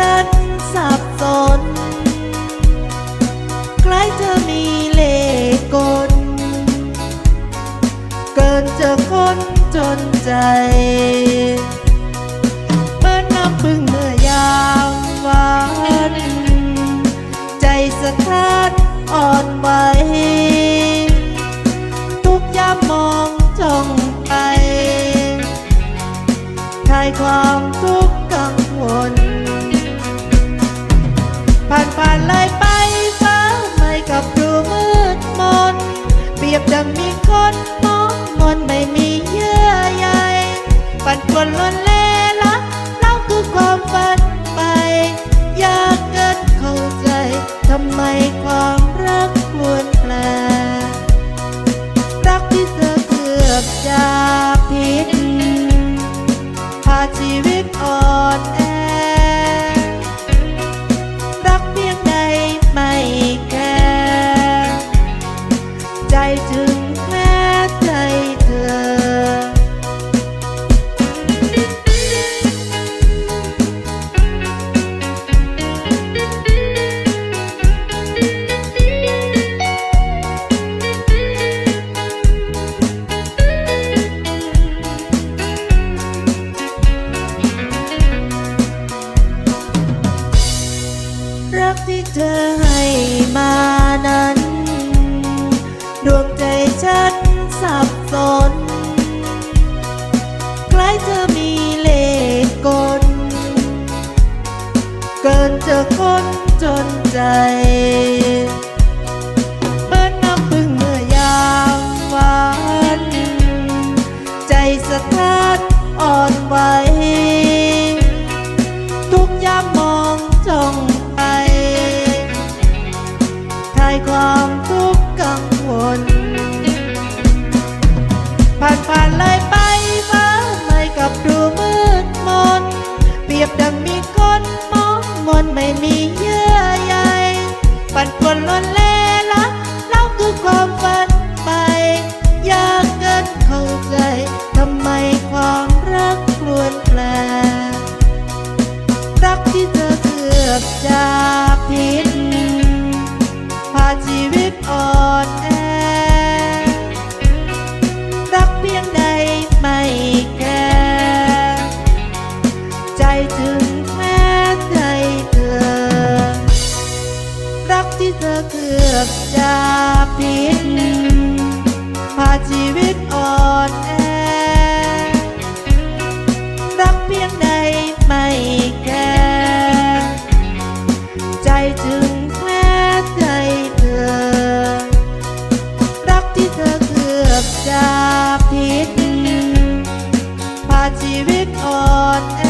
ฉันสับสนใครจะมีเล่ห์กลเกินจะคนจนใจเมื่อน้ำพึ่งเมื่อยามหวานใจสะท้านอ่อนไหวทุกยามมองจ้องไปคลายความทุกข์กังวลผ่านเลยไปฟ้าไม่กับดูมืดมนเปรียบดังมีคนมองมนไม่มีเยื่อใยปั่นป่วนล้นเล่ละเล่าคือความฝันไปอยากเกินเข้าใจทำไมความรักปลวนแปลรักที่เธอเกือบจะผิดพาชีวิตอ่อนแอรักเพียงใดไม่แก่ใจถึงแพ้ใจเธอรักที่เธอให้มานั้นดวงใจฉันสับสนใครจะมีเล่ห์กลเกินจะคนจนใจเมื่อน้ำพึ่งเมื่อยามหวานใจสะท้านอ่อนไหวทุกยามมองจ้องไปคลายความทุกข์กังวลผ่านเลยไปฟ้าไม่กับดูมืดมนเปรียบดังมีคนมองมนไม่มีเยื่อใยปั่นป่วนล้นเล่ละเล่าคือความฝันไปอยากเกินเข้าใจทำไมความรักปลวนแปลรักที่เธอเกือบจะผิดพาชีวิตอ่อนแอรักเพียงใดไม่แก่ใจถึงแม้ใจเธอรักที่เธอเกือบจะผิดพาชีวิตอ่อนแอรักเพียงใดไม่แก่ใจถึงแม้ใจเธอรักที่เธอเกือบจะผิดพาชีวิตอ่อนแอ